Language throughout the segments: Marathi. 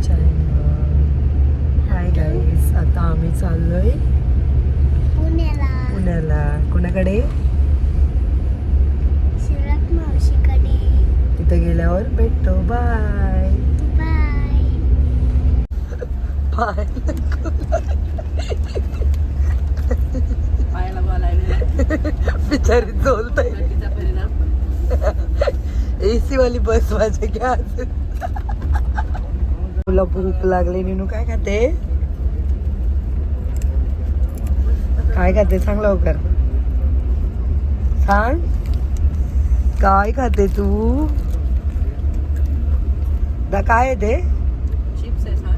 चॅनल. हाय गाईस, आता आम्ही चाललोय पुण्याला. कुणाकडे? शिरक मावशीकडे. तिथे गेल्यावर भेटतो. Bye bye. बाय. पायाला बोलायला बिचारी झोलताय. एसी वाली बस माझे घ्या. तुला भूक लागली नीनू, काय खाते? काय खाते सांग लवकर, सांग काय खाते तू? दा काय आहे ते? चिप्स आहे सर.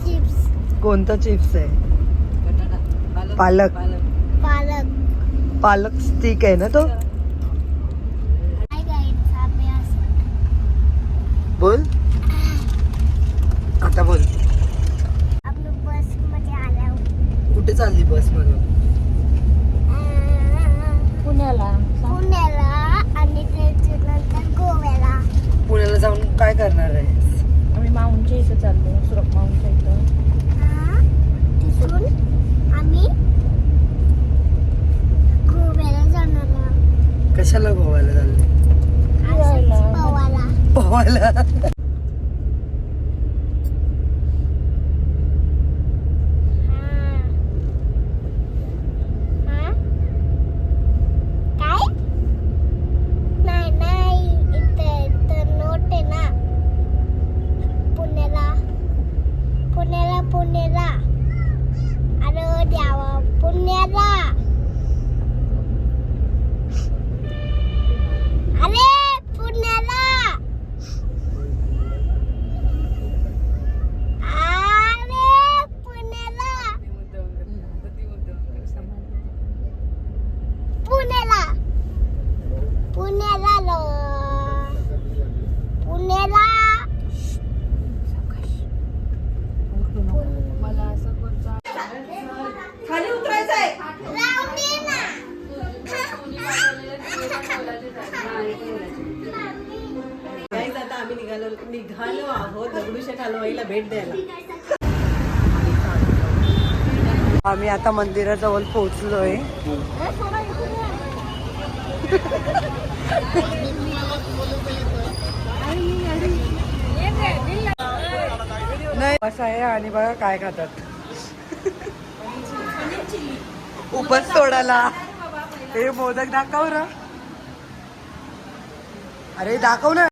चिप्स. कोणतं चिप्स आहे? बटाटा पालक. पालक. पालक स्टिक आहे ना तो? काय गाईचा अभ्यास. बोल आता, बोल. आपण बस मध्ये आल्यावर कुठे चालली बस मधून? पुण्याला आणि त्याच्यानंतर गोव्याला. पुण्याला जाऊन काय करणार आहे? आम्ही माऊंटच्या इथं चाललो, सुरत माऊंटच्या इथं. तिथून आम्ही गोव्याला जाणार आहोत. कशाला गोव्याला चालले? असंच पोवायला. पोहायला. पुण्याला अरे द्यावा पुण्याला. अरे पुण्याला. अरे पुण्याला. पुण्याला पुण्याला लो. पुण्याला. मला असं कोणता खाली उतरायचं आहे. राहून दे ना. गाईज, आता आम्ही निघालो आहोत दगडूशेठ हलवाईला भेट द्यायला. आम्ही आता मंदिराजवळ पोहोचलोय. नाही असं आहे. आणि बघा काय खातात. उपच तोडाला. हे मोदक दाखव ना. अरे दाखव ना.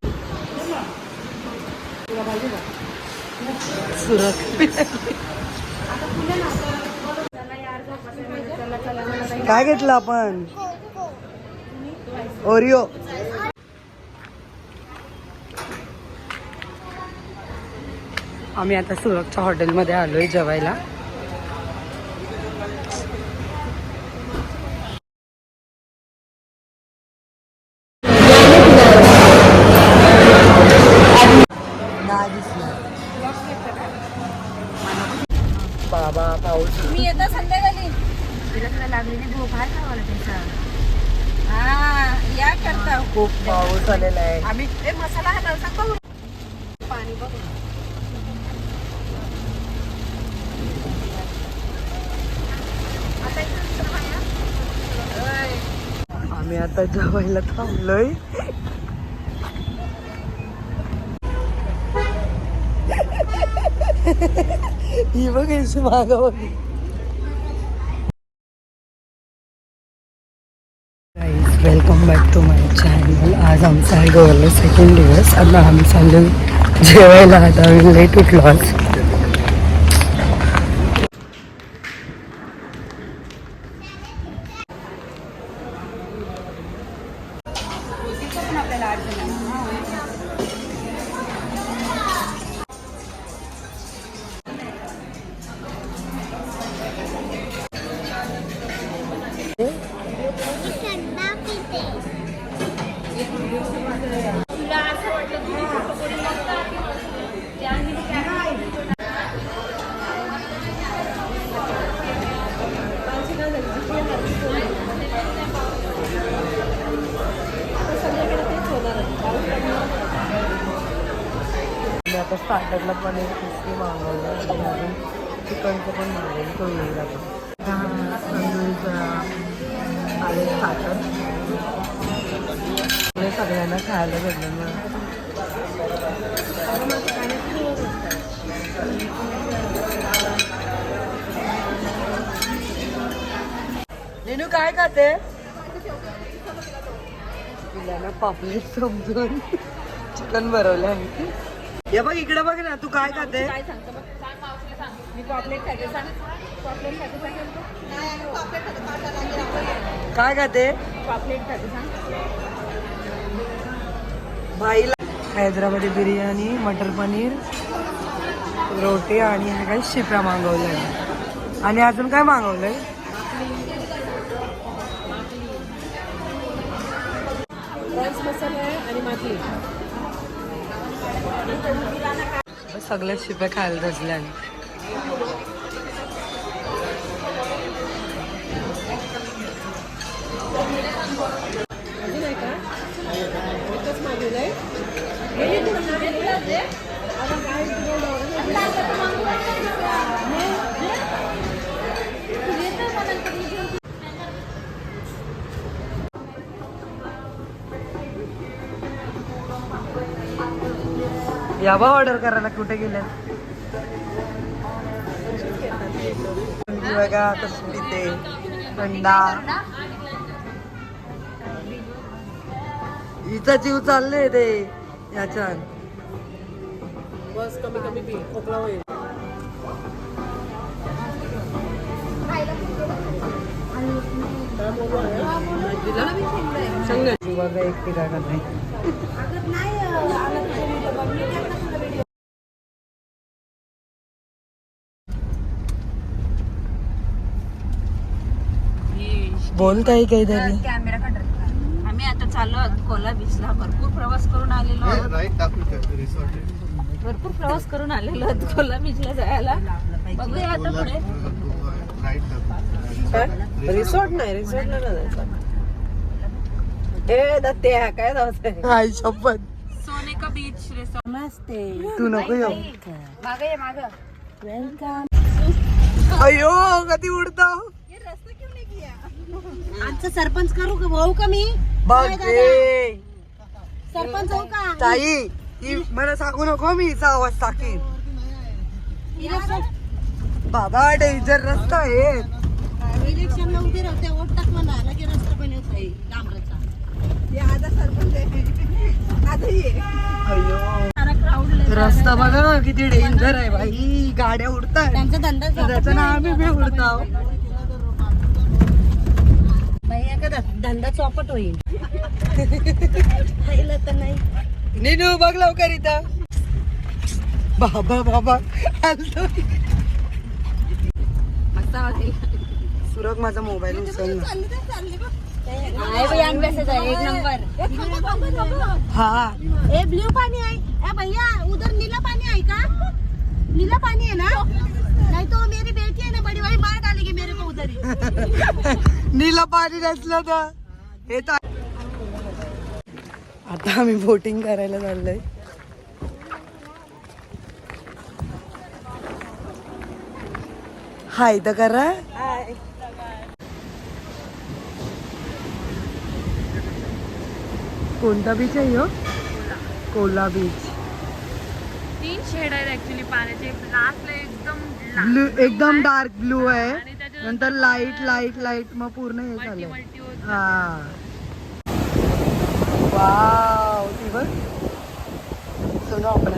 सुरत काय घेतलं आपण? ओरिओ. आम्ही आता सुरतच्या हॉटेलमध्ये आलोय जेवायला. बाबा पाऊस. मी येता संध्याकाळी. तिला लागलेली भूक आहे का मला त्याचा. या करता खूप पाऊस आलेला आहे. आम्ही ते मसाला हातावर सांग पाणी बघ. आम्ही आता जेवायला थांबलोय. ही बघायची मागा बघ. Welcome back to my channel. आज आमचा आहे गोव्याला सेकंड दिवस. आता आम्ही चाललो जेवायला. आता आम्ही लेट उठलो आज. आता स्टार्टरला पनीर क्रिस्पी मागवलं आणि अजून चिकनचं पण मागवलं तो येईल आता आले स्टार्टर सगळ्यांना खायला भेटलं मग नीनू काय खाते तिला पापलेट समजून चिकन भरवलं आहे हे बघ इकडे बघ ना तू काय खाते काय खाते भाईला हैदराबादी बिर्याणी मटर पनीर रोटी आणि हे काही शिप्या मागवलंय आणि अजून काय मागवलंय राईस मसाला आहे आणि माती सगळ्या शिप्या खायला बसल्या अजून आहे का एकच मागवलंय याबा ऑर्डर करायला कुठे गेल्या बघा कसं पिते थंडा हिचा जीव चालले ते याच्यात बस कमी कमी पी खोकला होईल बघा एक पिका करते बोल काही काहीतरी आम्ही आता चाललो आहोत कोला बीचला भरपूर प्रवास करून आलेलो आहोत कोला बीचला जायला बघूया आता पुढे रिसॉर्ट नाही जायचं हे दत्ते काय जायचं आई शपथ सोने का बीच रिसॉर्ट मस्त तू नको येऊ माग वेलकम अयो कधी उडता आमचं सरपंच करू का भाऊ का मी बघ सरपंच होऊ का ताई ही मला सांगू नको मी हिचा आवाज टाकेन बाबा डेंजर रस्ता आहे इलेक्शनला उभे राहते वोट टाक म्हणा लगे रस्ता बनवत आहे डांबराचा अयो रस्ता बघा ना किती डेंजर आहे भाई गाड्या उडतात त्यांचा धंदा त्याचं नाव आम्ही बी उडताव भैया का धंदा चौपट होईल खायला तर नाही नीनू बघ लवकर इथं बाबा बाबा आलतो सुरग माझा मोबाईल उचल एक नंबर हा ए ब्लू पानी है ए भैया उधर नीला पानी है का नीला पानी है ना नहीं तो मेरी बेटी है ना बड़ी वाली मार डालेगी मेरे को उधर ही नीला पाणी नसलं तर हे तर आता आम्ही बोटिंग करायला चाललोय हाय तर करा कोणता बीच आहे हो कोला बीच 3 शेड आहेत ऍक्च्युली पाण्याचे लास्टला एकदम ब्लू एकदम डार्क ब्लू आहे नंतर लाईट लाईट लाईट मग पूर्ण हे झालं मल्टी होत हा वाव ती बघ सोनू आपला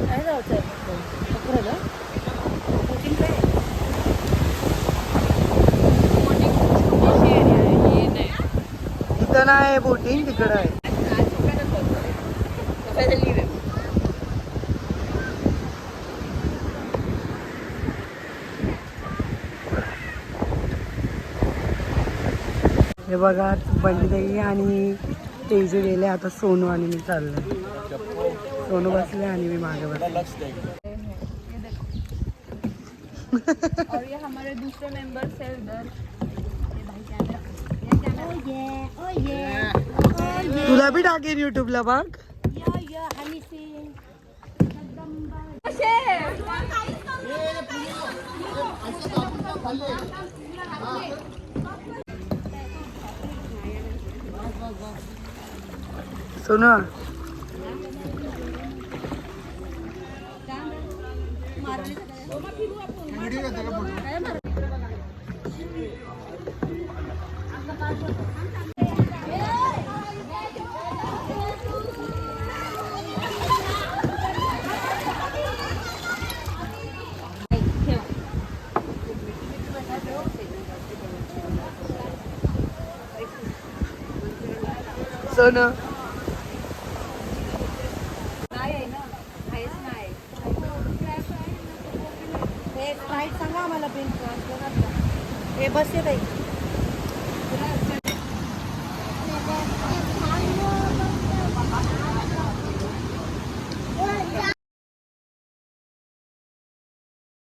काय जायचंय इथं नाही बोटिंग तिकडं आहे हे बघा बंडी आणि तेजू गेले आता सोनू आणि मी चाललोय सोनू बसले आणि मी मागे बसले और ये हमारे दूसरे मेंबर्स है उधर तुला बी टाकेन युट्यूबला बघ हनी सिंग सोनू सोनू स्प्राईट सांगा आम्हाला बिल हे बस आहे ताई